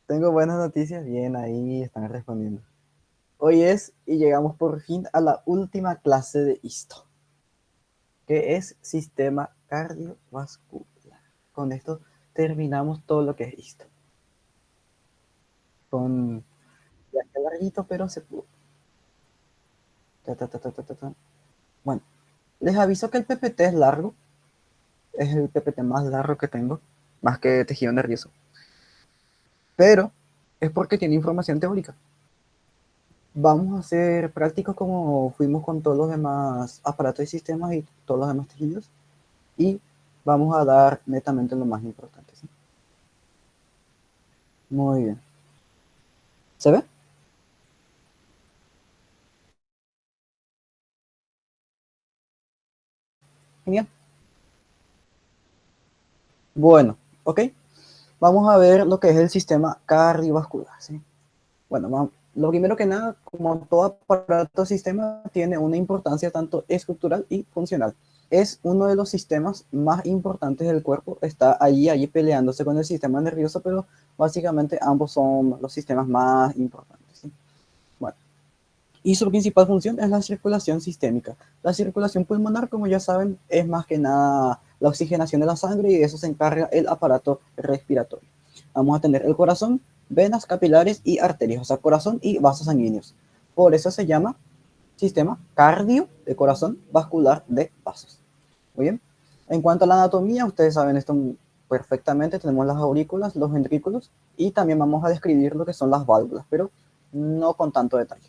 Tengo buenas noticias. Bien, ahí están respondiendo. Hoy es y llegamos por fin a la última clase de ISTO, que es sistema cardiovascular. Con esto terminamos todo lo que es ISTO. Con viaje larguito, pero se pudo. Ta, ta, ta, ta, ta, ta. Bueno, les aviso que el PPT es largo. Es el PPT más largo que tengo, más que tejido nervioso. Pero es porque tiene información teórica. Vamos a ser prácticos como fuimos con todos los demás aparatos y sistemas y todos los demás tejidos. Y vamos a dar netamente lo más importante. ¿Sí? Muy bien. ¿Se ve? Genial. Bueno, ok. Vamos a ver lo que es el sistema cardiovascular. ¿Sí? Bueno, lo primero que nada, como todo aparato sistema, tiene una importancia tanto estructural y funcional. Es uno de los sistemas más importantes del cuerpo. Está allí peleándose con el sistema nervioso, pero básicamente ambos son los sistemas más importantes. ¿Sí? Bueno, y su principal función es la circulación sistémica. La circulación pulmonar, como ya saben, es más que nada la oxigenación de la sangre y de eso se encarga el aparato respiratorio. Vamos a tener el corazón, venas, capilares y arterias, o sea, corazón y vasos sanguíneos. Por eso se llama sistema cardio de corazón, vascular de vasos. Muy bien. En cuanto a la anatomía, ustedes saben esto perfectamente. Tenemos las aurículas, los ventrículos y también vamos a describir lo que son las válvulas, pero no con tanto detalle.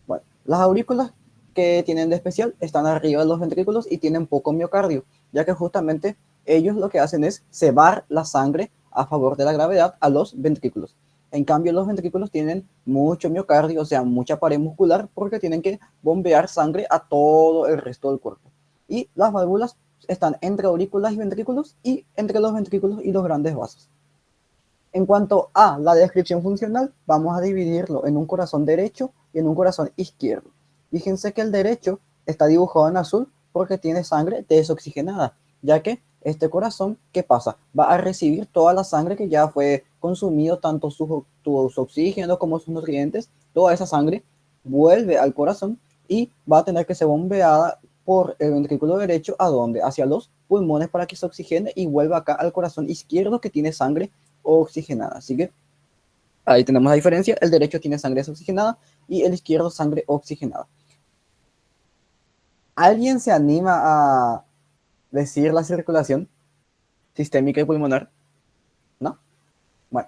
Bueno, las aurículas que tienen de especial están arriba de los ventrículos y tienen poco miocardio, ya que justamente ellos lo que hacen es cebar la sangre a favor de la gravedad a los ventrículos. En cambio, los ventrículos tienen mucho miocardio, o sea, mucha pared muscular, porque tienen que bombear sangre a todo el resto del cuerpo. Y las válvulas están entre aurículas y ventrículos y entre los ventrículos y los grandes vasos. En cuanto a la descripción funcional, vamos a dividirlo en un corazón derecho y en un corazón izquierdo. Fíjense que el derecho está dibujado en azul porque tiene sangre desoxigenada, ya que este corazón, ¿qué pasa? Va a recibir toda la sangre que ya fue consumido, tanto su oxígeno como sus nutrientes, toda esa sangre vuelve al corazón y va a tener que ser bombeada por el ventrículo derecho, ¿a dónde? Hacia los pulmones para que se oxigene y vuelva acá al corazón izquierdo que tiene sangre oxigenada. Así que ahí tenemos la diferencia. El derecho tiene sangre desoxigenada y el izquierdo sangre oxigenada. ¿Alguien se anima a decir la circulación sistémica y pulmonar? ¿No? Bueno,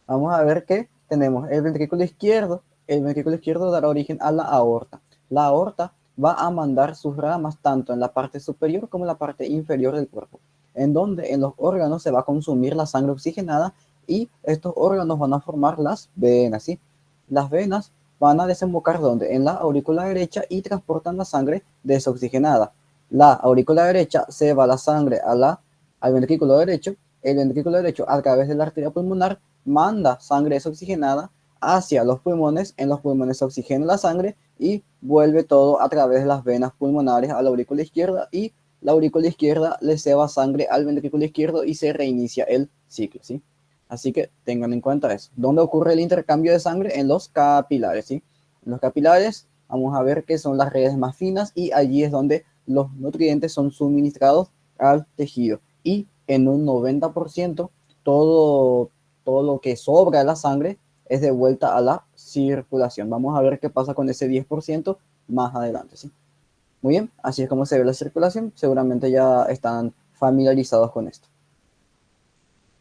vamos a ver que tenemos el ventrículo izquierdo. El ventrículo izquierdo dará origen a la aorta. La aorta va a mandar sus ramas tanto en la parte superior como en la parte inferior del cuerpo, en donde en los órganos se va a consumir la sangre oxigenada y estos órganos van a formar las venas, ¿sí? Las venas van a desembocar donde en la aurícula derecha y transportan la sangre desoxigenada. La aurícula derecha se va la sangre al ventrículo derecho, el ventrículo derecho a través de la arteria pulmonar manda sangre desoxigenada hacia los pulmones, en los pulmones se oxigena la sangre y vuelve todo a través de las venas pulmonares a la aurícula izquierda y la aurícula izquierda le ceba sangre al ventrículo izquierdo y se reinicia el ciclo, ¿sí? Así que tengan en cuenta eso. ¿Dónde ocurre el intercambio de sangre? En los capilares, ¿sí? En los capilares vamos a ver que son las redes más finas y allí es donde los nutrientes son suministrados al tejido. Y en un 90% todo, todo lo que sobra de la sangre es de vuelta a la circulación. Vamos a ver qué pasa con ese 10% más adelante, ¿sí? Muy bien, así es como se ve la circulación. Seguramente ya están familiarizados con esto.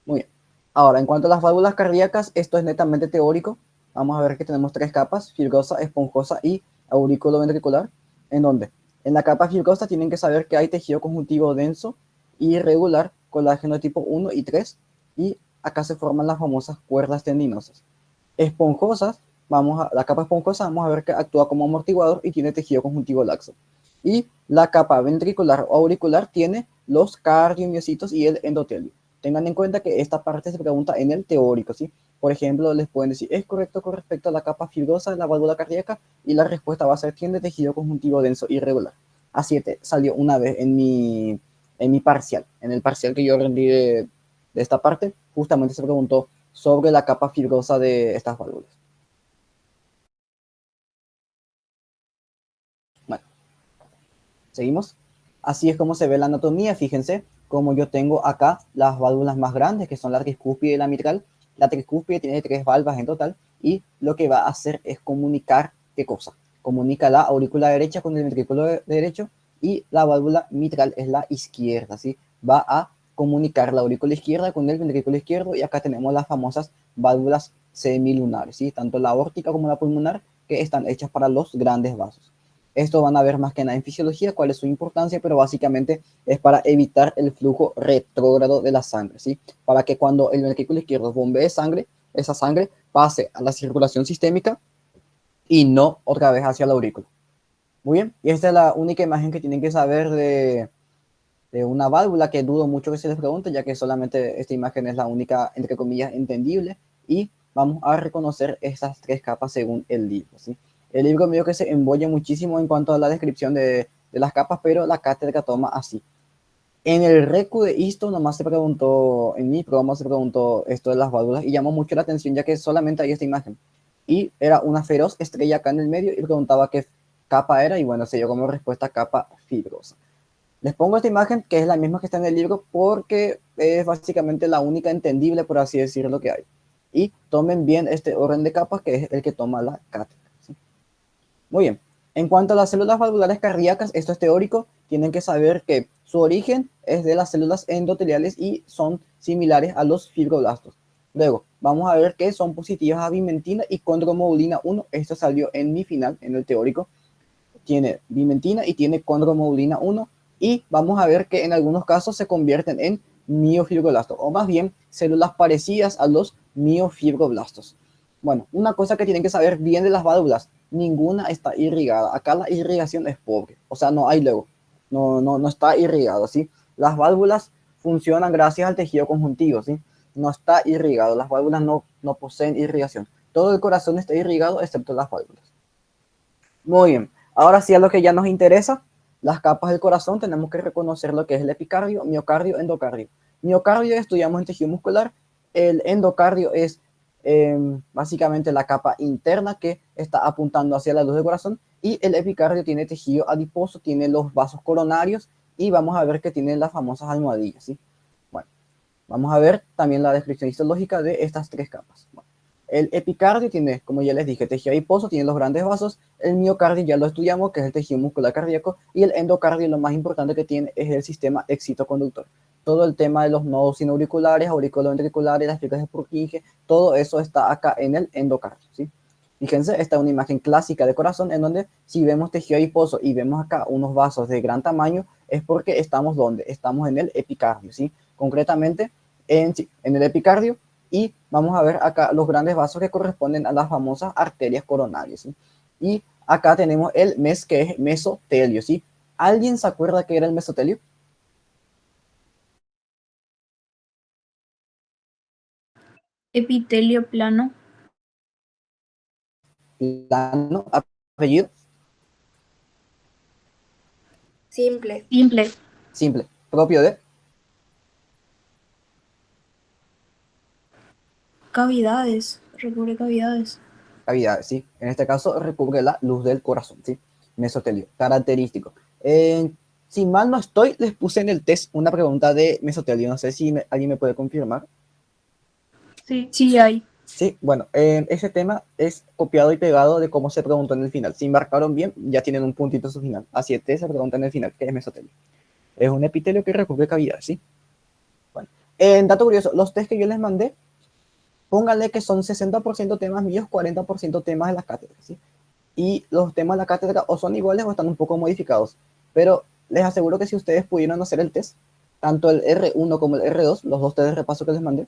Muy bien. Ahora, en cuanto a las válvulas cardíacas, esto es netamente teórico. Vamos a ver que tenemos tres capas, filgosa, esponjosa y auriculoventricular. ¿En dónde? En la capa filgosa tienen que saber que hay tejido conjuntivo denso y irregular, colágeno tipo 1 y 3, y acá se forman las famosas cuerdas tendinosas. Esponjosas, la capa esponjosa vamos a ver que actúa como amortiguador y tiene tejido conjuntivo laxo. Y la capa ventricular o auricular tiene los cardiomiocitos y el endotelio. Tengan en cuenta que esta parte se pregunta en el teórico, ¿sí? Por ejemplo, les pueden decir, ¿es correcto con respecto a la capa fibrosa de la válvula cardíaca? Y la respuesta va a ser, tiene tejido conjuntivo denso irregular. Así salió una vez en mi parcial, en el parcial que yo rendí de esta parte, justamente se preguntó sobre la capa fibrosa de estas válvulas. Bueno, seguimos. Así es como se ve la anatomía. Fíjense como yo tengo acá las válvulas más grandes, que son la tricúspide y la mitral. La tricúspide tiene 3 válvulas en total y lo que va a hacer es comunicar, ¿qué cosa? Comunica la aurícula derecha con el ventrículo derecho y la válvula mitral es la izquierda, ¿sí? Va a comunicar la aurícula izquierda con el ventrículo izquierdo y acá tenemos las famosas válvulas semilunares, ¿sí? Tanto la aórtica como la pulmonar, que están hechas para los grandes vasos. Esto van a ver más que nada en fisiología cuál es su importancia, pero básicamente es para evitar el flujo retrógrado de la sangre, ¿sí? Para que cuando el ventrículo izquierdo bombee sangre, esa sangre pase a la circulación sistémica y no otra vez hacia la aurícula. Muy bien, y esta es la única imagen que tienen que saber de una válvula, que dudo mucho que se les pregunte, ya que solamente esta imagen es la única, entre comillas, entendible, y vamos a reconocer estas 3 capas según el libro, ¿sí? El libro medio que se embolla muchísimo en cuanto a la descripción de las capas, pero la cátedra toma así. En el recu de esto nomás se preguntó, en mi programa se preguntó esto de las válvulas y llamó mucho la atención ya que solamente hay esta imagen. Y era una feroz estrella acá en el medio y preguntaba qué capa era y bueno, se dio como respuesta capa fibrosa. Les pongo esta imagen que es la misma que está en el libro porque es básicamente la única entendible, por así decirlo, que hay. Y tomen bien este orden de capas que es el que toma la cátedra, ¿sí? Muy bien. En cuanto a las células valvulares cardíacas, esto es teórico, tienen que saber que su origen es de las células endoteliales y son similares a los fibroblastos. Luego, vamos a ver que son positivas a bimentina y condromoulina 1. Esto salió en mi final, en el teórico. Tiene bimentina y tiene condromoulina 1. Y vamos a ver que en algunos casos se convierten en miofibroblastos, o más bien células parecidas a los miofibroblastos. Bueno, una cosa que tienen que saber bien de las válvulas, ninguna está irrigada. Acá la irrigación es pobre, o sea, no hay luego, no está irrigado, ¿sí? Las válvulas funcionan gracias al tejido conjuntivo, ¿sí? No está irrigado, las válvulas no poseen irrigación. Todo el corazón está irrigado excepto las válvulas. Muy bien, ahora sí a lo que ya nos interesa, las capas del corazón, tenemos que reconocer lo que es el epicardio, miocardio, endocardio. Miocardio estudiamos en tejido muscular, el endocardio es básicamente la capa interna que está apuntando hacia la luz del corazón y el epicardio tiene tejido adiposo, tiene los vasos coronarios y vamos a ver que tiene las famosas almohadillas, ¿sí? Bueno, vamos a ver también la descripción histológica de estas 3 capas. Bueno, el epicardio tiene, como ya les dije, tejido adiposo, tiene los grandes vasos. El miocardio ya lo estudiamos, que es el tejido muscular cardíaco. Y el endocardio, lo más importante que tiene es el sistema excitoconductor. Todo el tema de los nodos sinauriculares, auriculoventriculares, las fibras de Purkinje, todo eso está acá en el endocardio, ¿sí? Fíjense, esta es una imagen clásica de corazón en donde si vemos tejido adiposo y vemos acá unos vasos de gran tamaño, es porque estamos ¿dónde? Estamos en el epicardio, ¿sí? Concretamente en el epicardio, y vamos a ver acá los grandes vasos que corresponden a las famosas arterias coronarias, ¿sí? Y acá tenemos el mes que es mesotelio, ¿sí? ¿Alguien se acuerda qué era el mesotelio? Epitelio plano. Plano, apellido, Simple. Simple. simple, propio de Cavidades. Recubre cavidades. cavidades, ¿sí? En este caso recubre la luz del corazón, ¿sí? Mesotelio, característico. Si mal no estoy, les puse en el test una pregunta de mesotelio, no sé si alguien me puede confirmar. Sí. Sí hay. Sí, bueno, ese tema es copiado y pegado de cómo se preguntó en el final. Si marcaron bien, ya tienen un puntito en su final. Así es, se pregunta en el final, ¿qué es mesotelio? Es un epitelio que recubre cavidades, ¿sí? Bueno, en dato curioso, los test que yo les mandé, pónganle que son 60% temas míos, 40% temas de las cátedras, ¿sí? Y los temas de la cátedra o son iguales o están un poco modificados. Pero les aseguro que si ustedes pudieron hacer el test, tanto el R1 como el R2, los 2 test de repaso que les mandé,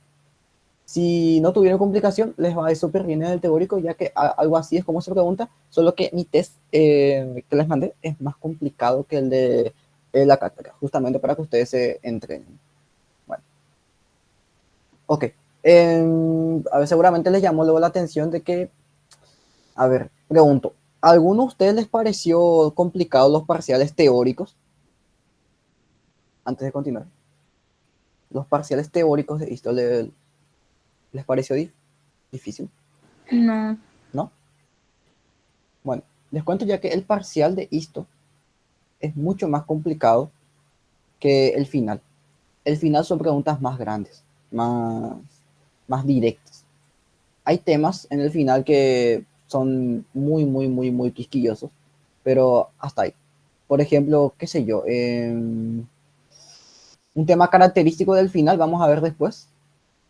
si no tuvieron complicación, les va a ir súper bien en el teórico, ya que algo así es como se pregunta, solo que mi test que les mandé es más complicado que el de la cátedra, justamente para que ustedes se entrenen. Bueno, ok. A ver, seguramente les llamó luego la atención de que, a ver, pregunto, ¿a alguno de ustedes les pareció complicado los parciales teóricos? Antes de continuar. Los parciales teóricos de esto, ¿Les pareció difícil? No. ¿No? Bueno, les cuento ya que el parcial de esto es mucho más complicado que el final. El final son preguntas más grandes, más directas. Hay temas en el final que son muy quisquillosos, pero hasta ahí. Por ejemplo, qué sé yo, un tema característico del final, vamos a ver después,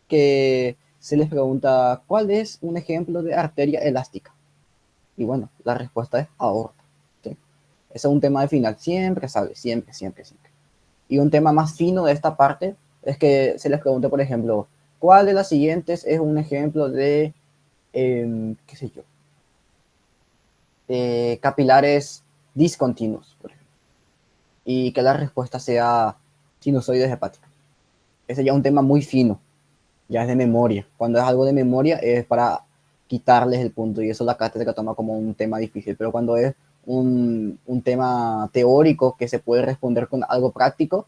que se les pregunta, ¿cuál es un ejemplo de arteria elástica? Y bueno, la respuesta es aorta. ¿Sí? Ese es un tema de final, siempre sale, siempre. Y un tema más fino de esta parte es que se les pregunte, por ejemplo, ¿cuál de las siguientes es un ejemplo de, qué sé yo, de capilares discontinuos, por ejemplo? Y que la respuesta sea sinusoides hepáticas. Ese ya es un tema muy fino, ya es de memoria. Cuando es algo de memoria es para quitarles el punto y eso la cátedra toma como un tema difícil, pero cuando es un tema teórico que se puede responder con algo práctico,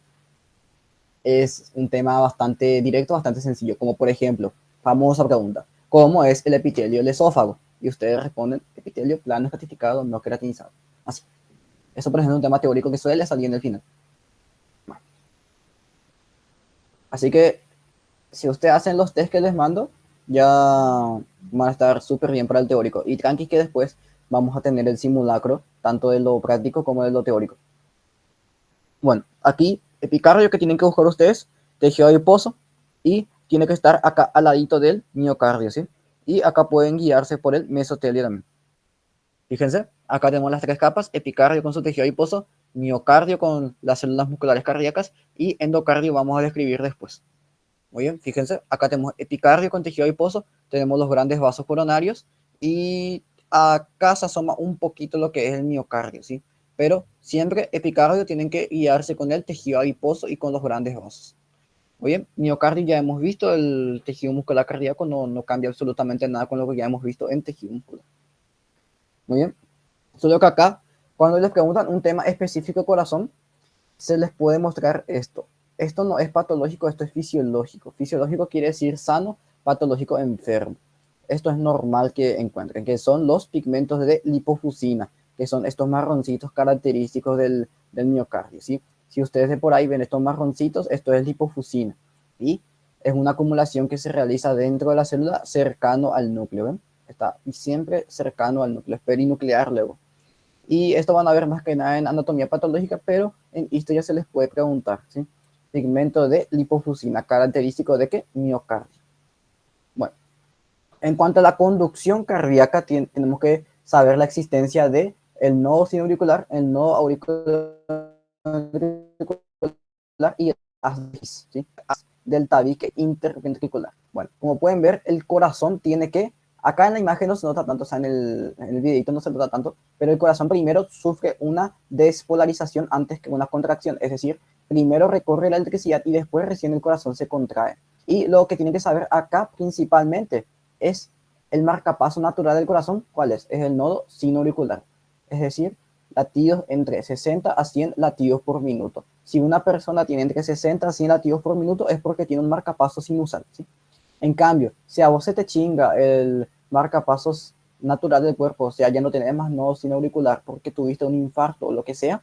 es un tema bastante directo, bastante sencillo, como por ejemplo, famosa pregunta, ¿cómo es el epitelio del esófago? Y ustedes responden, epitelio plano, estratificado, no queratinizado. Así. Eso, por ejemplo, es un tema teórico que suele salir en el final. Así que, si ustedes hacen los test que les mando, ya van a estar súper bien para el teórico. Y tranqui que después vamos a tener el simulacro, tanto de lo práctico como de lo teórico. Bueno, aquí, epicardio que tienen que buscar ustedes, tejido adiposo, y tiene que estar acá al ladito del miocardio, ¿sí? Y acá pueden guiarse por el mesotelio también. Fíjense, acá tenemos las tres capas, epicardio con su tejido adiposo, miocardio con las células musculares cardíacas y endocardio vamos a describir después. Muy bien, fíjense, acá tenemos epicardio con tejido adiposo, tenemos los grandes vasos coronarios y acá se asoma un poquito lo que es el miocardio, ¿sí? Pero siempre epicardio tienen que guiarse con el tejido adiposo y con los grandes vasos. Muy bien, miocardio ya hemos visto, el tejido muscular cardíaco no cambia absolutamente nada con lo que ya hemos visto en tejido muscular. Muy bien, solo que acá, cuando les preguntan un tema específico de corazón, se les puede mostrar esto. Esto no es patológico, esto es fisiológico. Fisiológico quiere decir sano, patológico enfermo. Esto es normal que encuentren, que son los pigmentos de lipofusina, que son estos marroncitos característicos del miocardio, ¿sí? Si ustedes de por ahí ven estos marroncitos, esto es lipofusina, y es una acumulación que se realiza dentro de la célula cercano al núcleo, ¿ven? Está siempre cercano al núcleo, es perinuclear luego. Y esto van a ver más que nada en anatomía patológica, pero en esto ya se les puede preguntar, ¿sí? Pigmento de lipofusina, característico de qué? Miocardio. Bueno, en cuanto a la conducción cardíaca, tenemos que saber la existencia de el nodo sinoauricular, el nodo auricular y el haz ¿sí? Del tabique interventricular. Bueno, como pueden ver, el corazón tiene que, acá en la imagen no se nota tanto, o sea, en el videito no se nota tanto, pero el corazón primero sufre una despolarización antes que una contracción, es decir, primero recorre la electricidad y después recién el corazón se contrae. Y lo que tienen que saber acá principalmente es el marcapaso natural del corazón, ¿cuál es? Es el nodo sinoauricular, es decir, latidos entre 60 a 100 latidos por minuto. Si una persona tiene entre 60 a 100 latidos por minuto es porque tiene un marcapaso sinusal, ¿sí? En cambio, si a vos se te chinga el marcapasos natural del cuerpo, o sea, ya no tenés más nodo sinoauricular porque tuviste un infarto o lo que sea,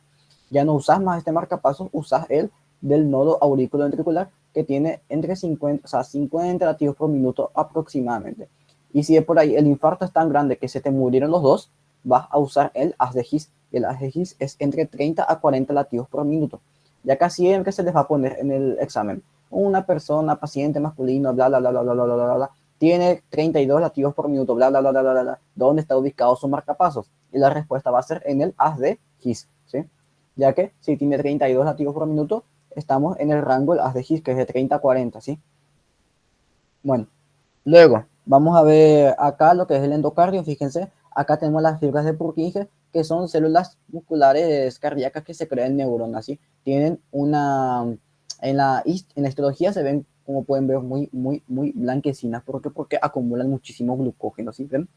ya no usás más este marcapasos, usás el del nodo auriculoventricular que tiene entre 50, o sea, 50 latidos por minuto aproximadamente. Y si de por ahí el infarto es tan grande que se te murieron los dos, vas a usar el haz de His. El haz de His es entre 30 a 40 latidos por minuto. Ya casi siempre se les va a poner en el examen. Una persona, paciente masculino, bla, bla, bla, bla, bla, bla, bla, bla, tiene 32 latidos por minuto, bla, bla, bla, bla, bla, bla. ¿Dónde está ubicado su marcapasos? Y la respuesta va a ser en el haz de His, ¿sí? Ya que si tiene 32 latidos por minuto, estamos en el rango del haz de His, que es de 30 a 40, ¿sí? Bueno, luego vamos a ver acá lo que es el endocardio. Fíjense, acá tenemos las fibras de Purkinje, que son células musculares cardíacas que se crean neuronas, ¿sí? Tienen una, en la histología se ven, como pueden ver, muy blanquecinas. ¿Por qué? Porque acumulan muchísimo glucógeno, ¿sí? ¿Ven?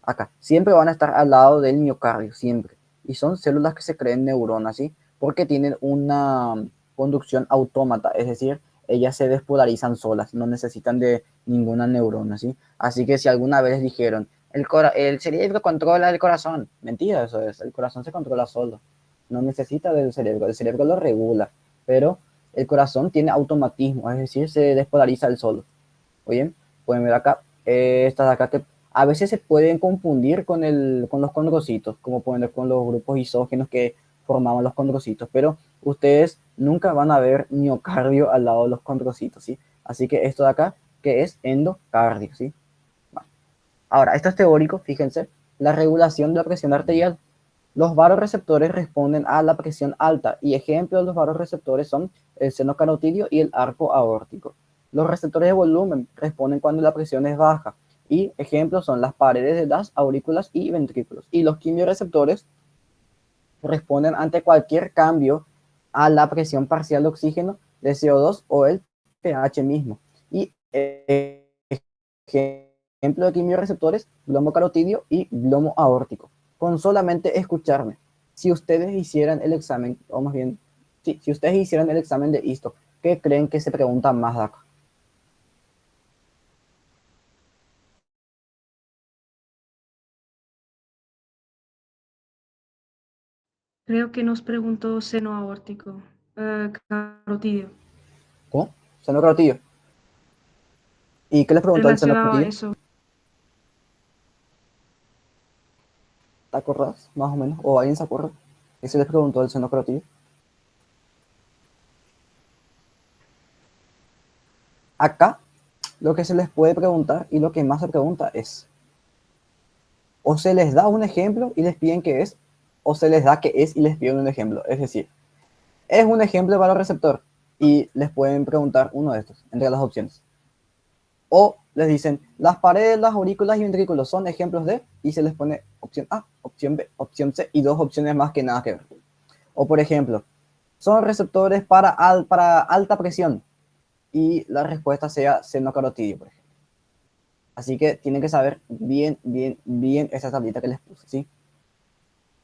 Acá, siempre van a estar al lado del miocardio, siempre. Y son células que se creen neuronas, ¿sí? Porque tienen una conducción autómata, es decir, ellas se despolarizan solas, no necesitan de ninguna neurona, ¿sí? Así que si alguna vez dijeron, el cerebro controla el corazón, mentira, eso es, el corazón se controla solo, no necesita del cerebro, el cerebro lo regula, pero el corazón tiene automatismo, es decir, se despolariza el solo. Oye, pueden ver acá, estas de acá que a veces se pueden confundir con los condrocitos, como pueden ver con los grupos isógenos que formaban los condrocitos, pero ustedes nunca van a ver miocardio al lado de los condrocitos, ¿sí? Así que esto de acá, que es endocardio, ¿sí? Bueno. Ahora, esto es teórico, fíjense, la regulación de la presión arterial. Los vasoreceptores responden a la presión alta y ejemplos de los vasoreceptores son el seno carotidio y el arco aórtico. Los receptores de volumen responden cuando la presión es baja y ejemplos son las paredes de las aurículas y ventrículos. Y los quimioreceptores responden ante cualquier cambio a la presión parcial de oxígeno, de CO2 o el pH mismo. Y ejemplo de quimioreceptores, glomo carotidio y glomo aórtico. Con solamente escucharme, si ustedes hicieran el examen, o más bien, sí, si ustedes hicieran el examen de histo, ¿qué creen que se pregunta más de acá? Creo que nos preguntó seno aórtico. Carotidio. ¿Cómo? Seno carotidio. ¿Y qué les preguntó el seno Relacionado a carotidio? eso. ¿Te acordás? Más o menos. ¿O alguien se acuerda? ¿Qué se les preguntó el seno carotidio? Acá, lo que se les puede preguntar y lo que más se pregunta es, o se les da un ejemplo y les piden qué es, o se les da qué es y les piden un ejemplo. Es decir, es un ejemplo para el receptor y les pueden preguntar uno de estos entre las opciones. O les dicen, las paredes, las aurículas y ventrículos son ejemplos de, y se les pone opción A, opción B, opción C y dos opciones más que nada que ver. O por ejemplo, son receptores para alta presión y la respuesta sea seno carotidio, por ejemplo. Así que tienen que saber bien, bien, bien esa tablita que les puse, ¿sí?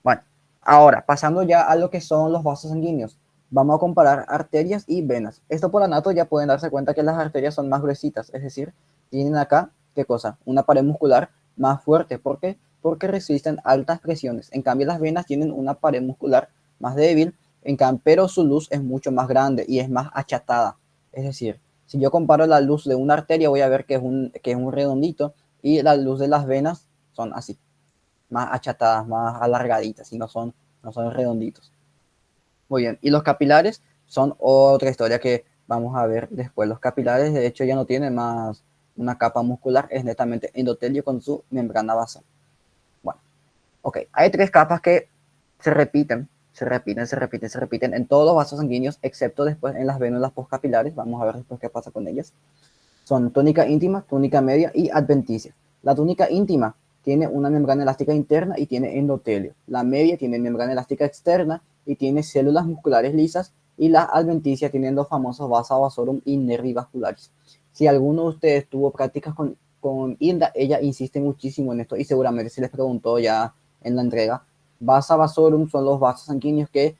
Bueno, ahora, pasando ya a lo que son los vasos sanguíneos, vamos a comparar arterias y venas. Esto por anato ya pueden darse cuenta que las arterias son más gruesitas, es decir, tienen acá, ¿qué cosa? Una pared muscular más fuerte. ¿Por qué? Porque resisten altas presiones. En cambio, las venas tienen una pared muscular más débil, pero su luz es mucho más grande y es más achatada. Es decir, si yo comparo la luz de una arteria, voy a ver que es un redondito y la luz de las venas son así más achatadas, más alargaditas y no son redonditos. Muy bien, y los capilares son otra historia que vamos a ver después. Los capilares de hecho ya no tienen más una capa muscular, es netamente endotelio con su membrana basal. Bueno, ok, hay tres capas que se repiten, se repiten en todos los vasos sanguíneos, excepto después en las vénulas postcapilares. Vamos a ver después qué pasa con ellas. Son túnica íntima, túnica media y adventicia. La túnica íntima tiene una membrana elástica interna y tiene endotelio. La media tiene membrana elástica externa y tiene células musculares lisas. Y la adventicia tiene los famosos vasa vasorum y nervi vascularis. Si alguno de ustedes tuvo prácticas con Hilda, ella insiste muchísimo en esto y seguramente se les preguntó ya en la entrega. Vasa vasorum son los vasos sanguíneos que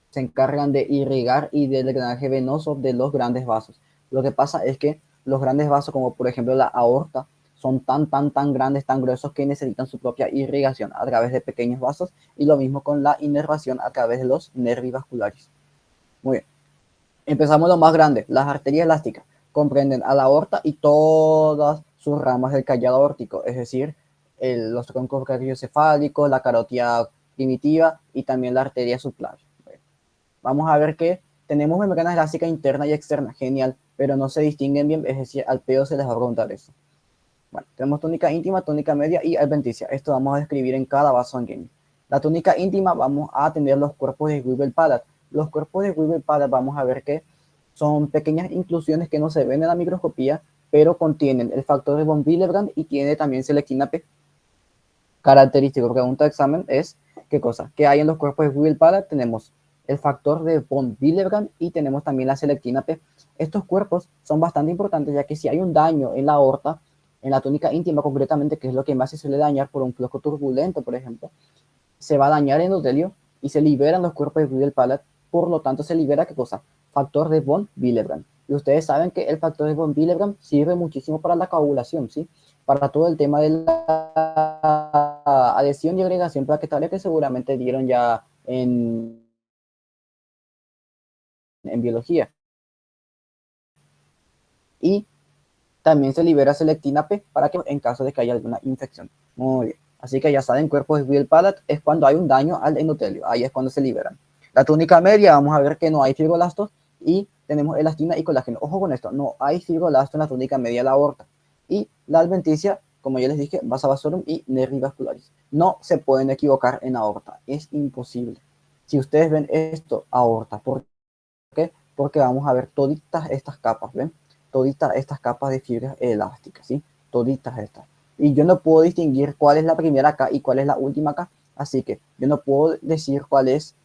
se encargan de irrigar y del drenaje venoso de los grandes vasos. Lo que pasa es que los grandes vasos, como por ejemplo la aorta, son tan grandes, tan gruesos que necesitan su propia irrigación a través de pequeños vasos y lo mismo con la inervación a través de los nervios vasculares. Muy bien. Empezamos lo más grande. Las arterias elásticas comprenden a la aorta y todas sus ramas del callado aórtico, es decir, los troncos cardiocefálicos, la carótida primitiva y también la arteria subclavia. Vamos a ver que tenemos membrana elástica interna y externa, genial, pero no se distinguen bien, es decir, al pedo se les va a preguntar eso. Bueno, tenemos túnica íntima, túnica media y adventicia. Esto vamos a describir en cada vaso sanguíneo. La túnica íntima vamos a tener los cuerpos de Weber-Palade. Los cuerpos de Weber-Palade vamos a ver que son pequeñas inclusiones que no se ven en la microscopía, pero contienen el factor de von Willebrand y tiene también selectina P. Característico, pregunta de examen es, ¿qué cosa? ¿Qué hay en los cuerpos de Weber-Palade? Tenemos el factor de von Willebrand y tenemos también la selectina P. Estos cuerpos son bastante importantes ya que si hay un daño en la aorta, en la túnica íntima concretamente, que es lo que más se suele dañar por un flujo turbulento, por ejemplo, se va a dañar el endotelio y se liberan los cuerpos de Weber-Palade, por lo tanto se libera ¿qué cosa? factor de von Willebrand. Y ustedes saben que el factor de von Willebrand sirve muchísimo para la coagulación, ¿sí? Para todo el tema de la adhesión y agregación plaquetaria que seguramente dieron ya en biología. Y también se libera selectina P para que en caso de que haya alguna infección. Muy bien. Así que ya saben, cuerpos de Wills-Pallat es cuando hay un daño al endotelio. Ahí es cuando se liberan. La túnica media, vamos a ver que no hay fibroblastos y tenemos elastina y colágeno. Ojo con esto, no hay fibroblastos en la túnica media de la aorta. Y la adventicia, como ya les dije, vasa vasorum y nervi vascularis. No se pueden equivocar en aorta. Es imposible. Si ustedes ven esto, aorta. ¿Por qué? Porque vamos a ver toditas estas capas, ¿ven? Toditas estas capas de fibras elásticas, ¿sí? Toditas estas. Y yo no puedo distinguir cuál es la primera acá y cuál es la última acá. Así que yo no puedo decir cuál es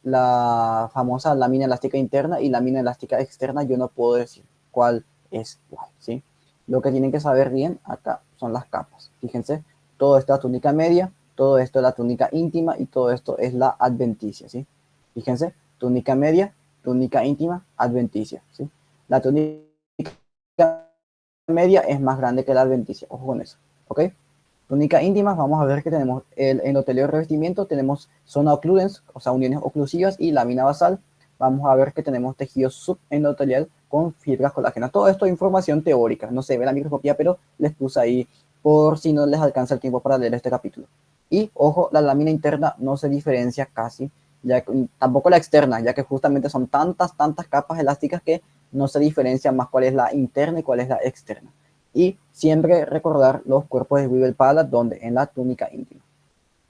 la famosa lámina elástica interna y lámina elástica externa. Yo no puedo decir cuál es cuál, ¿sí? Lo que tienen que saber bien acá son las capas. Fíjense, todo esto es la túnica media, todo esto es la túnica íntima y todo esto es la adventicia, ¿sí? Fíjense, túnica media, túnica íntima, adventicia, ¿sí? La túnica media es más grande que la adventicia, ojo con eso, ¿ok? Túnica íntima, vamos a ver que tenemos el endotelio de revestimiento, tenemos zona ocludens, o sea, uniones oclusivas y lámina basal. Vamos a ver que tenemos tejido subendotelial con fibras colágenas. Todo esto es información teórica, no se ve la microscopía, pero les puse ahí por si no les alcanza el tiempo para leer este capítulo. Y, ojo, la lámina interna no se diferencia casi, ya que, tampoco la externa, ya que justamente son tantas capas elásticas que no se diferencia más cuál es la interna y cuál es la externa. Y siempre recordar los cuerpos de Weevil-Pallat, donde en la túnica íntima.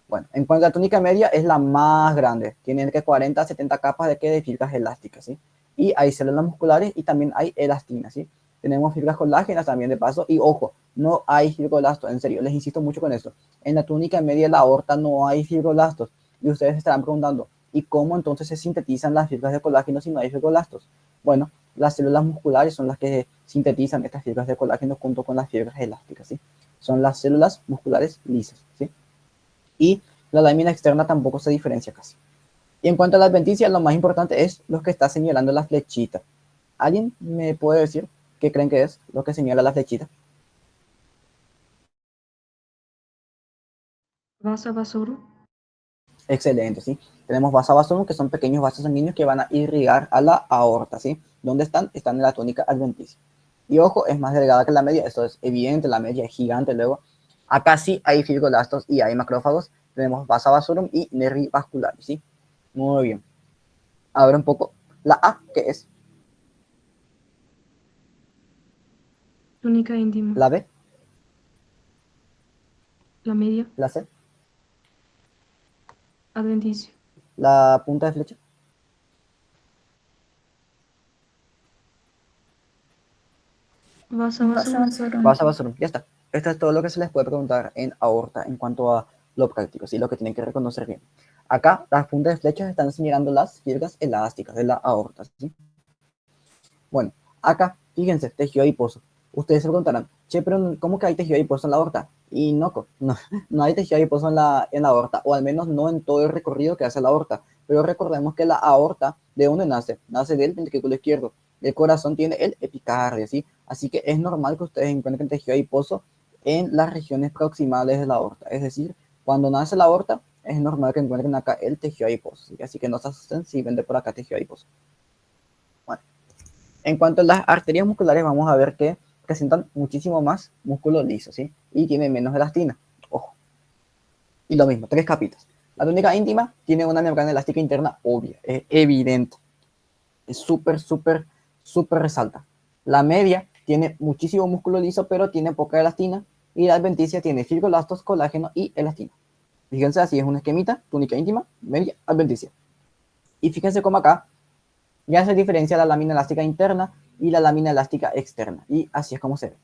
Bueno, en cuanto a la túnica media, es la más grande. Tiene que 40 a 70 capas de fibras elásticas, ¿sí? Y hay células musculares y también hay elastina, ¿sí? Tenemos fibras colágenas también de paso. Y ojo, no hay fibroblastos, en serio, les insisto mucho con esto. En la túnica media de la aorta no hay fibroblastos. Y ustedes estarán preguntando, ¿y cómo entonces se sintetizan las fibras de colágeno si no hay fibroblastos? Bueno, las células musculares son las que sintetizan estas fibras de colágeno junto con las fibras elásticas, ¿sí? Son las células musculares lisas, ¿sí? Y la lámina externa tampoco se diferencia casi. Y en cuanto a la adventicia, lo más importante es lo que está señalando la flechita. ¿Alguien me puede decir qué creen que es lo que señala la flechita? Vasa vasorum. Excelente, ¿sí? Tenemos vasa vasorum, que son pequeños vasos sanguíneos que van a irrigar a la aorta, ¿sí? ¿Dónde están? Están en la túnica adventicia. Y ojo, es más delgada que la media, esto es evidente, la media es gigante luego. Acá sí hay fibroblastos y hay macrófagos. Tenemos vasa vasorum y nervi vascularis, ¿sí? Muy bien. Ahora un poco la A, ¿qué es? Túnica íntima. La B, La media. la C, Adventicio. la punta de flecha. Vasa vasorum. Vasa vasorum, ya está. Esto es todo lo que se les puede preguntar en aorta en cuanto a lo práctico, ¿sí? Lo que tienen que reconocer bien. Acá las puntas de flechas están señalando las fibras elásticas de la aorta, ¿sí? Bueno, acá, fíjense, tejido adiposo. Ustedes se preguntarán, che, pero ¿cómo que hay tejido adiposo en la aorta? Y no hay tejido adiposo en la aorta, o al menos no en todo el recorrido que hace la aorta. Pero recordemos que la aorta, ¿de dónde nace? Nace del ventrículo izquierdo. El corazón tiene el epicardio, ¿sí? Así que es normal que ustedes encuentren tejido adiposo en las regiones proximales de la aorta. Es decir, cuando nace la aorta, es normal que encuentren acá el tejido adiposo, ¿sí? Así que no se asusten si ven de por acá tejido adiposo. Bueno. En cuanto a las arterias musculares, vamos a ver que presentan muchísimo más músculo liso, ¿sí? Y tienen menos elastina. Ojo. Y lo mismo, tres capitas. La túnica íntima tiene una membrana elástica interna obvia, es evidente. Es súper resalta. La media tiene muchísimo músculo liso, pero tiene poca elastina. Y la adventicia tiene fibroblastos, colágeno y elastina. Fíjense, así es una esquemita, túnica íntima, media, adventicia. Y fíjense cómo acá ya se diferencia la lámina elástica interna y la lámina elástica externa. Y así es como se ve.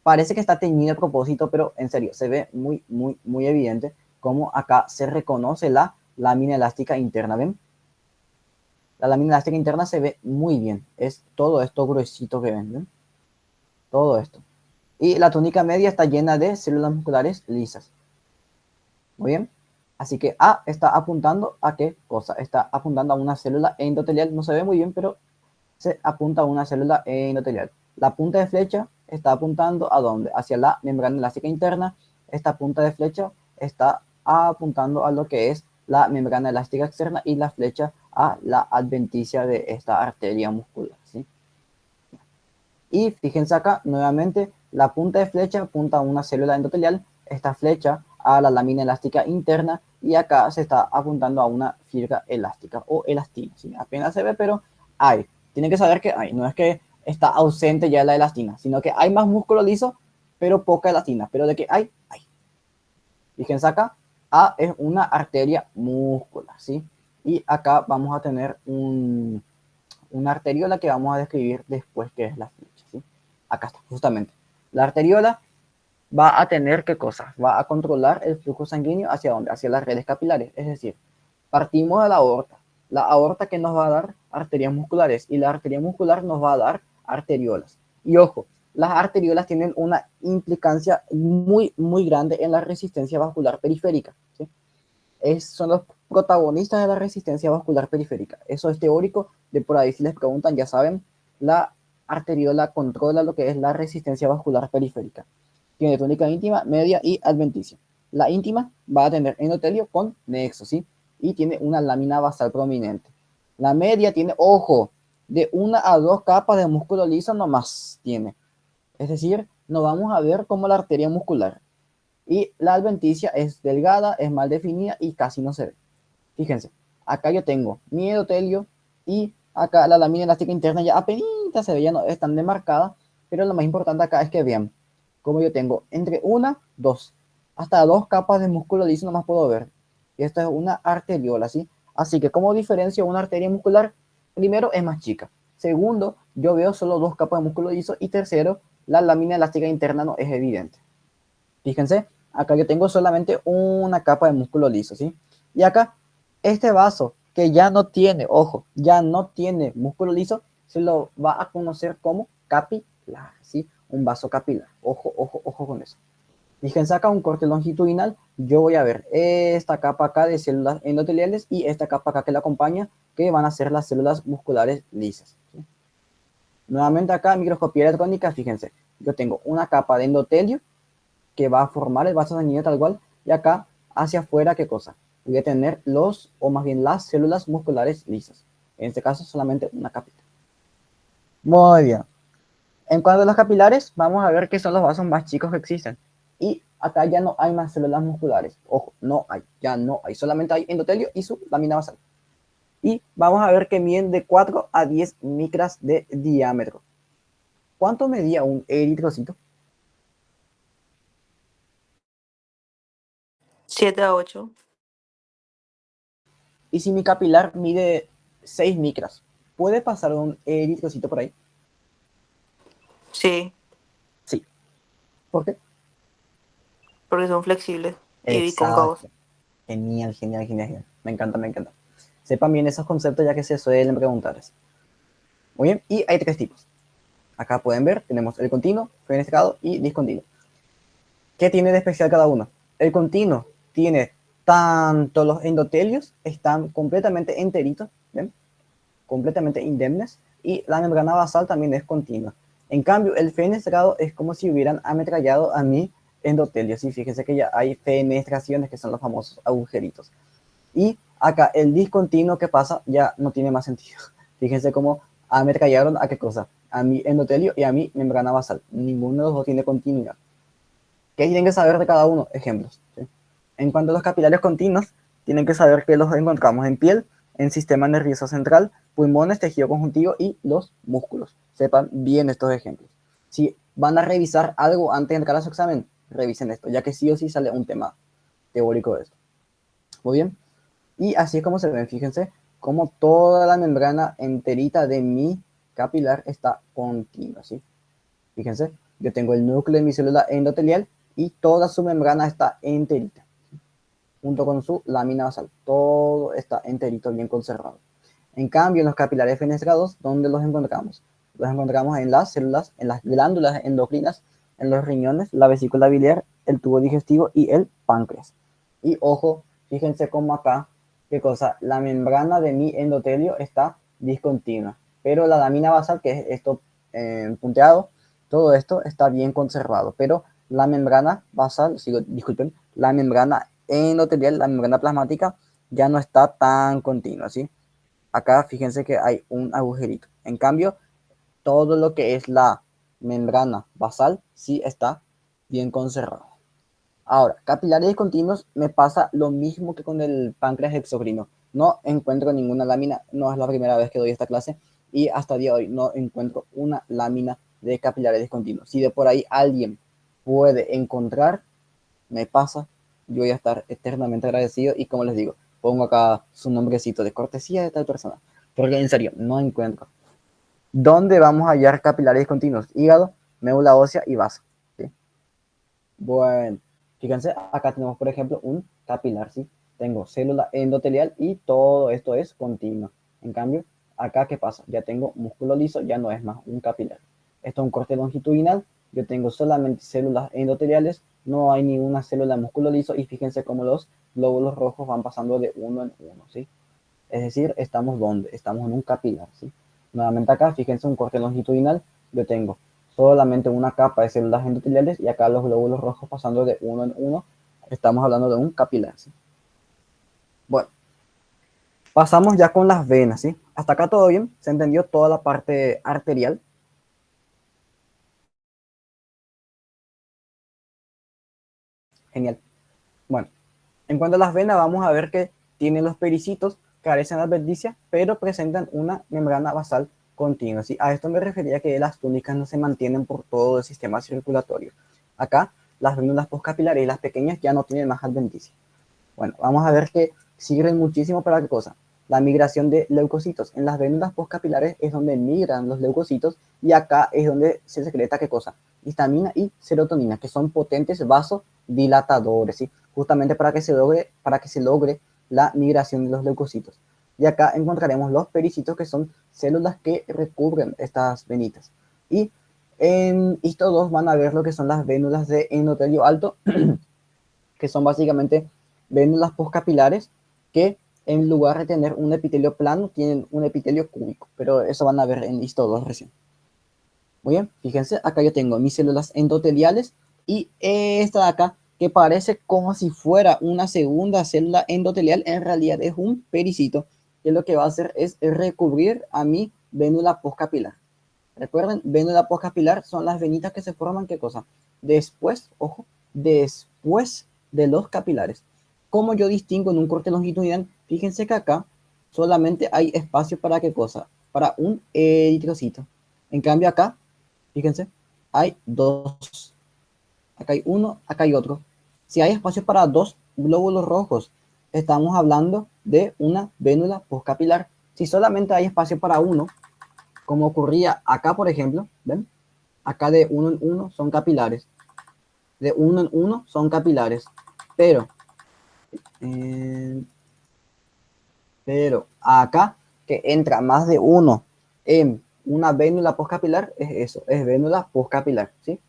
Parece que está teñido a propósito, pero en serio, se ve muy evidente cómo acá se reconoce la lámina elástica interna. ¿Ven? La lámina elástica interna se ve muy bien. Es todo esto gruesito que ven. ¿Ven? Todo esto. Y la túnica media está llena de células musculares lisas. Muy bien. Así que A está apuntando a qué cosa? Está apuntando a una célula endotelial. No se ve muy bien, pero se apunta a una célula endotelial. La punta de flecha está apuntando ¿a dónde? Hacia la membrana elástica interna. Esta punta de flecha está apuntando a lo que es la membrana elástica externa y la flecha a la adventicia de esta arteria muscular, ¿sí? Y fíjense acá, nuevamente, la punta de flecha apunta a una célula endotelial, esta flecha a la lámina elástica interna, y acá se está apuntando a una fibra elástica o elastina, ¿sí? Apenas se ve, pero hay. Tienen que saber que hay, no es que está ausente ya la elastina, sino que hay más músculo liso, pero poca elastina, pero de que hay, hay. Fíjense acá, A es una arteria muscular, ¿sí? Y acá vamos a tener una arteriola que vamos a describir después, que es la flecha, ¿sí? Acá está, justamente. La arteriola va a tener, ¿qué cosa? Va a controlar el flujo sanguíneo hacia dónde? Hacia las redes capilares. Es decir, partimos de la aorta. La aorta que nos va a dar arterias musculares y la arteria muscular nos va a dar arteriolas. Y ojo, las arteriolas tienen una implicancia muy, muy grande en la resistencia vascular periférica, ¿sí? Son los protagonistas de la resistencia vascular periférica. Eso es teórico, de por ahí si les preguntan ya saben, la arteriola controla lo que es la resistencia vascular periférica. Tiene túnica íntima, media y adventicia. La íntima va a tener endotelio con nexo, ¿sí? Y tiene una lámina basal prominente. La media tiene, ojo, de 1 a 2 capas de músculo liso nomás tiene. Es decir, no vamos a ver como la arteria muscular. Y la adventicia es delgada, es mal definida y casi no se ve. Fíjense, acá yo tengo mi endotelio y acá la lámina elástica interna ya apenas se ve, ya no es tan demarcada, pero lo más importante acá es que vean como yo tengo entre 1, 2, hasta 2 capas de músculo liso nomás puedo ver. Y esta es una arteriola, ¿sí? Así que, ¿cómo diferencio una arteria muscular? Primero, es más chica. Segundo, yo veo solo 2 capas de músculo liso. Y tercero, la lámina elástica interna no es evidente. Fíjense, acá yo tengo solamente una capa de músculo liso, ¿sí? Y acá, este vaso que ya no tiene, ojo, ya no tiene músculo liso, se lo va a conocer como capilar, ¿sí? Un vaso capilar. Ojo, ojo, ojo con eso. Fíjense acá un corte longitudinal, yo voy a ver esta capa acá de células endoteliales y esta capa acá que la acompaña, que van a ser las células musculares lisas, ¿sí? Nuevamente acá, microscopía electrónica, fíjense, yo tengo una capa de endotelio que va a formar el vaso sanguíneo tal cual, y acá hacia afuera, ¿qué cosa? Voy a tener los, o más bien las células musculares lisas. En este caso, solamente una capita. Muy bien. En cuanto a los capilares, vamos a ver qué son los vasos más chicos que existen. Y acá ya no hay más células musculares. Ojo, no hay, ya no hay. Solamente hay endotelio y su lámina basal. Y vamos a ver que miden de 4 a 10 micras de diámetro. ¿Cuánto medía un eritrocito? 7 a 8. Y si mi capilar mide 6 micras, ¿puede pasar un eritrocito por ahí? Sí, Sí. ¿Por qué? porque son flexibles y bicóncavos. Exacto. Genial, genial, genial, genial. Me encanta, me encanta. Sepan bien esos conceptos ya que se suelen preguntar. Muy bien, y hay 3 tipos. Acá pueden ver, tenemos el continuo, fenestrado y discontinuo. ¿Qué tiene de especial cada uno? El continuo tiene tanto los endotelios, están completamente enteritos, ¿ven? Completamente indemnes, y la membrana basal también es continua. En cambio, el fenestrado es como si hubieran ametrallado a mi endotelio. Sí, fíjense que ya hay fenestraciones, que son los famosos agujeritos. Y acá el discontinuo que pasa ya no tiene más sentido. Fíjense cómo ametrallaron a qué cosa, a mi endotelio y a mi membrana basal. Ninguno de los dos tiene continuidad. ¿Qué tienen que saber de cada uno? Ejemplos, ¿sí? En cuanto a los capilares continuos, tienen que saber que los encontramos en piel, en sistema nervioso central, pulmones, tejido conjuntivo y los músculos. Sepan bien estos ejemplos. Si van a revisar algo antes de entrar a su examen, revisen esto, ya que sí o sí sale un tema teórico de esto. Muy bien. Y así es como se ven, fíjense, como toda la membrana enterita de mi capilar está continua, ¿sí? Fíjense, yo tengo el núcleo de mi célula endotelial y toda su membrana está enterita, junto con su lámina basal. Todo está enterito, bien conservado. En cambio, en los capilares fenestrados, ¿dónde los encontramos? Los encontramos en las células, en las glándulas endocrinas, en los riñones, la vesícula biliar, el tubo digestivo y el páncreas. Y ojo, fíjense cómo acá, ¿qué cosa? La membrana de mi endotelio está discontinua, pero la lámina basal, que es esto punteado, todo esto está bien conservado, pero la membrana basal, disculpen, la membrana endotelial, la membrana plasmática, ya no está tan continua, ¿sí? Acá fíjense que hay un agujerito. En cambio, todo lo que es la membrana basal sí está bien conservado. Ahora, capilares discontinuos me pasa lo mismo que con el páncreas exocrino. No encuentro ninguna lámina, no es la primera vez que doy esta clase y hasta el día de hoy no encuentro una lámina de capilares discontinuos. Si de por ahí alguien puede encontrar, me pasa, yo voy a estar eternamente agradecido y como les digo, pongo acá su nombrecito de cortesía de tal persona. Porque en serio, no encuentro. ¿Dónde vamos a hallar capilares discontinuos? Hígado, médula ósea y vaso. ¿Sí? Bueno, fíjense, acá tenemos, por ejemplo, un capilar, ¿sí? Tengo célula endotelial y todo esto es continuo. En cambio, acá, ¿qué pasa? Ya tengo músculo liso, ya no es más un capilar. Esto es un corte longitudinal, yo tengo solamente células endoteliales, no hay ninguna célula de músculo liso y fíjense cómo los glóbulos rojos van pasando de uno en uno, ¿sí? Es decir, ¿estamos ¿dónde? Estamos en un capilar, ¿sí? Nuevamente acá, fíjense, un corte longitudinal, yo tengo solamente una capa de células endoteliales y acá los glóbulos rojos pasando de uno en uno, estamos hablando de un capilar, ¿sí? Bueno, pasamos ya con las venas, ¿sí? Hasta acá todo bien, se entendió toda la parte arterial. Genial. Bueno, en cuanto a las venas, vamos a ver que tienen los pericitos, carecen de adventicia, pero presentan una membrana basal continua, ¿sí? A esto me refería que las túnicas no se mantienen por todo el sistema circulatorio. Acá, las vénulas postcapilares y las pequeñas ya no tienen más adventicia. Bueno, vamos a ver que sirven muchísimo para qué cosa. La migración de leucocitos. En las vénulas postcapilares es donde migran los leucocitos y acá es donde se secreta qué cosa. Histamina y serotonina, que son potentes vasodilatadores, ¿sí? Justamente para que se logre la migración de los leucocitos. Y acá encontraremos los pericitos, que son células que recubren estas venitas. Y en estos dos van a ver lo que son las vénulas de endotelio alto, que son básicamente vénulas postcapilares que en lugar de tener un epitelio plano, tienen un epitelio cúbico, pero eso van a ver en histo 2 recién. Muy bien, fíjense, acá yo tengo mis células endoteliales y esta de acá, que parece como si fuera una segunda célula endotelial, en realidad es un pericito, que lo que va a hacer es recubrir a mi vénula postcapilar. Recuerden, vénula postcapilar son las venitas que se forman, ¿qué cosa? Después, ojo, después de los capilares. ¿Cómo yo distingo en un corte longitudinal? Fíjense que acá solamente hay espacio para ¿qué cosa? Para un eritrocito. En cambio acá, fíjense, hay dos. Acá hay uno, acá hay otro. Si hay espacio para dos glóbulos rojos, estamos hablando de una vénula postcapilar. Si solamente hay espacio para uno, como ocurría acá, por ejemplo, ¿ven? Acá de uno en uno son capilares. De uno en uno son capilares. Pero acá que entra más de uno en una vénula postcapilar es eso, es vénula postcapilar, ¿sí?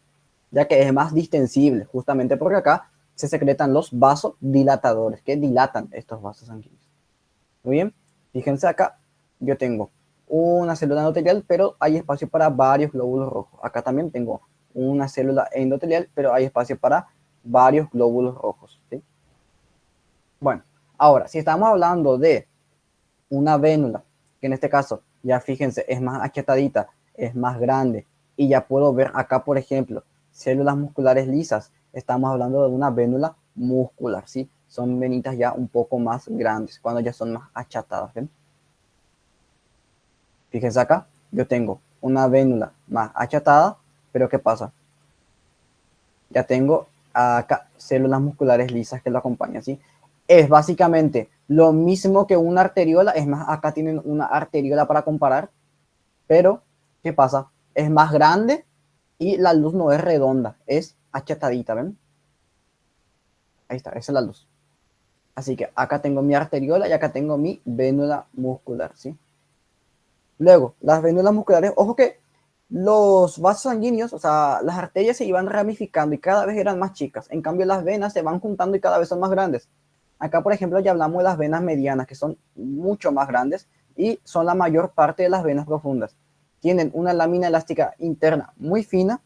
Ya que es más distensible, justamente porque acá se secretan los vasodilatadores que dilatan estos vasos sanguíneos. Muy bien, fíjense acá, yo tengo una célula endotelial, pero hay espacio para varios glóbulos rojos. Acá también tengo una célula endotelial, pero hay espacio para varios glóbulos rojos, ¿sí? Bueno, ahora, si estamos hablando de una vénula, que en este caso, ya fíjense, es más achatadita, es más grande, y ya puedo ver acá, por ejemplo, células musculares lisas, estamos hablando de una vénula muscular, ¿sí? Son venitas ya un poco más grandes, cuando ya son más achatadas, ¿ven? Fíjense acá, yo tengo una vénula más achatada, pero ¿qué pasa? Ya tengo acá células musculares lisas que lo acompañan, ¿sí? Es básicamente lo mismo que una arteriola, es más, acá tienen una arteriola para comparar, pero ¿qué pasa? Es más grande y la luz no es redonda, es achatadita, ¿ven? Ahí está, esa es la luz. Así que acá tengo mi arteriola y acá tengo mi vénula muscular, ¿sí? Luego, las vénulas musculares, ojo que los vasos sanguíneos, o sea, las arterias se iban ramificando y cada vez eran más chicas. En cambio, las venas se van juntando y cada vez son más grandes. Acá, por ejemplo, ya hablamos de las venas medianas, que son mucho más grandes y son la mayor parte de las venas profundas. Tienen una lámina elástica interna muy fina,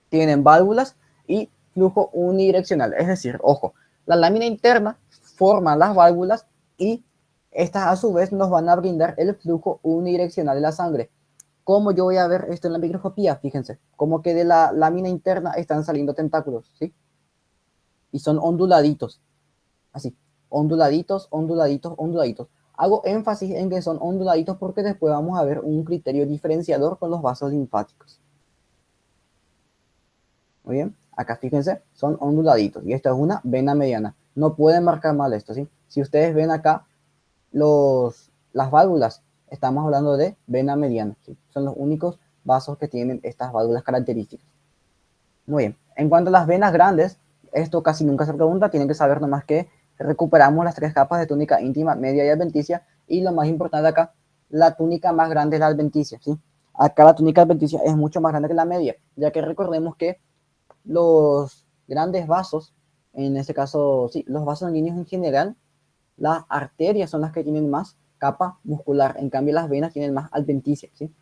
tienen válvulas y flujo unidireccional. Es decir, ojo, la lámina interna forma las válvulas y estas a su vez nos van a brindar el flujo unidireccional de la sangre. ¿Cómo yo voy a ver esto en la microscopía? Fíjense, como que de la lámina interna están saliendo tentáculos, ¿sí? Y son onduladitos, así, onduladitos, onduladitos, onduladitos. Hago énfasis en que son onduladitos porque después vamos a ver un criterio diferenciador con los vasos linfáticos. Muy bien, acá fíjense, son onduladitos y esta es una vena mediana. No pueden marcar mal esto, ¿sí? Si ustedes ven acá las válvulas, estamos hablando de vena mediana, ¿sí? Son los únicos vasos que tienen estas válvulas características. Muy bien, en cuanto a las venas grandes, esto casi nunca se pregunta, tienen que saber nomás que recuperamos las 3 capas de túnica íntima, media y adventicia, y lo más importante acá, la túnica más grande es la adventicia, ¿sí? Acá la túnica adventicia es mucho más grande que la media, ya que recordemos que los grandes vasos, en este caso, sí, los vasos sanguíneos en general, las arterias son las que tienen más capa muscular, en cambio las venas tienen más adventicia, ¿sí?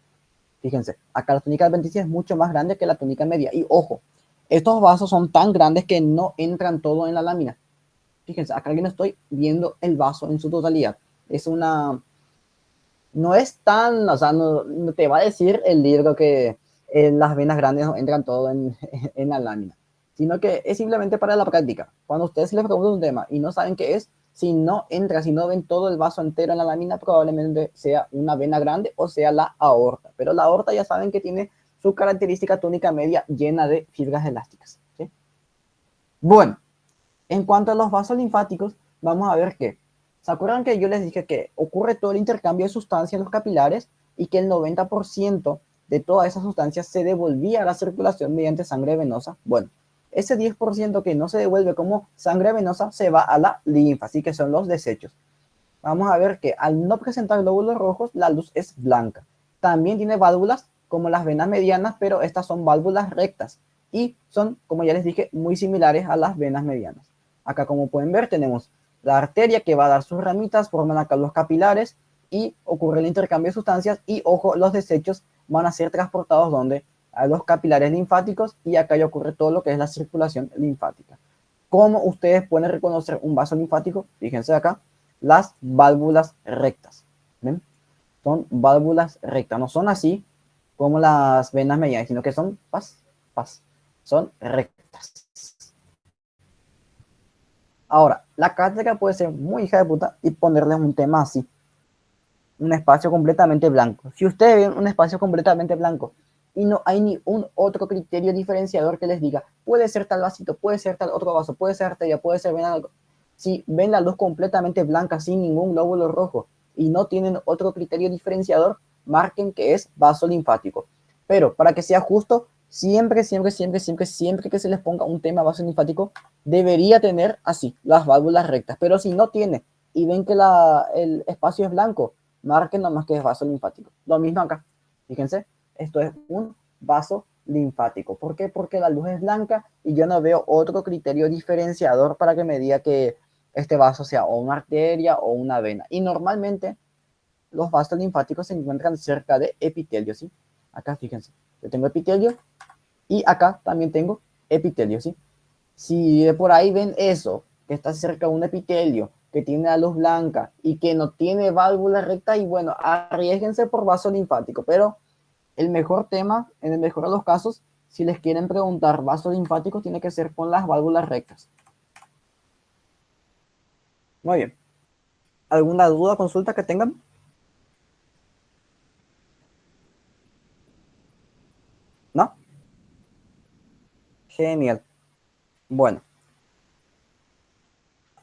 Fíjense, acá la túnica adventicia es mucho más grande que la túnica media. Y ojo, estos vasos son tan grandes que no entran todo en la lámina. Fíjense, acá yo no estoy viendo el vaso en su totalidad. Es una... No es tan... O sea, no te va a decir el libro que las venas grandes no entran todo en la lámina. Sino que es simplemente para la práctica. Cuando ustedes les preguntan un tema y no saben qué es, si no entra, si no ven todo el vaso entero en la lámina, probablemente sea una vena grande o sea la aorta. Pero la aorta ya saben que tiene su característica túnica media llena de fibras elásticas, ¿sí? Bueno, en cuanto a los vasos linfáticos, vamos a ver que, ¿se acuerdan que yo les dije que ocurre todo el intercambio de sustancias en los capilares y que el 90% de todas esas sustancias se devolvía a la circulación mediante sangre venosa? Bueno, ese 10% que no se devuelve como sangre venosa se va a la linfa, así que son los desechos. Vamos a ver que al no presentar glóbulos rojos, la luz es blanca. También tiene válvulas como las venas medianas, pero estas son válvulas rectas y son, como ya les dije, muy similares a las venas medianas. Acá, como pueden ver, tenemos la arteria que va a dar sus ramitas, forman acá los capilares y ocurre el intercambio de sustancias y, ojo, los desechos van a ser transportados donde a los capilares linfáticos y acá ya ocurre todo lo que es la circulación linfática. ¿Cómo ustedes pueden reconocer un vaso linfático? Fíjense acá, las válvulas rectas. ¿Ven? Son válvulas rectas, no son así como las venas medianas, sino que son son rectas. Ahora, la cátedra puede ser muy hija de puta y ponerles un tema así, un espacio completamente blanco. Si ustedes ven un espacio completamente blanco y no hay ni un otro criterio diferenciador que les diga, puede ser tal vasito, puede ser tal otro vaso, puede ser arteria, puede ser vena. Si ven la luz completamente blanca sin ningún glóbulo rojo y no tienen otro criterio diferenciador, marquen que es vaso linfático. Pero para que sea justo, siempre que se les ponga un tema vaso linfático, debería tener así las válvulas rectas. Pero si no tiene y ven que el espacio es blanco, marquen nomás que es vaso linfático. Lo mismo acá. Fíjense, esto es un vaso linfático. ¿Por qué? Porque la luz es blanca y yo no veo otro criterio diferenciador para que me diga que este vaso sea o una arteria o una vena. Y normalmente los vasos linfáticos se encuentran cerca de epitelio, ¿sí? Acá fíjense, yo tengo epitelio y acá también tengo epitelio, ¿sí? Si de por ahí ven eso, que está cerca de un epitelio, que tiene la luz blanca y que no tiene válvula recta, y bueno, arriesguense por vaso linfático, pero el mejor tema, en el mejor de los casos, si les quieren preguntar vaso linfático, tiene que ser con las válvulas rectas. Muy bien. ¿Alguna duda, consulta que tengan? ¿No? Genial. Bueno,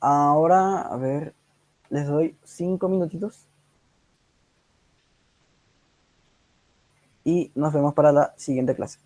ahora, a ver, les doy 5 minutitos y nos vemos para la siguiente clase.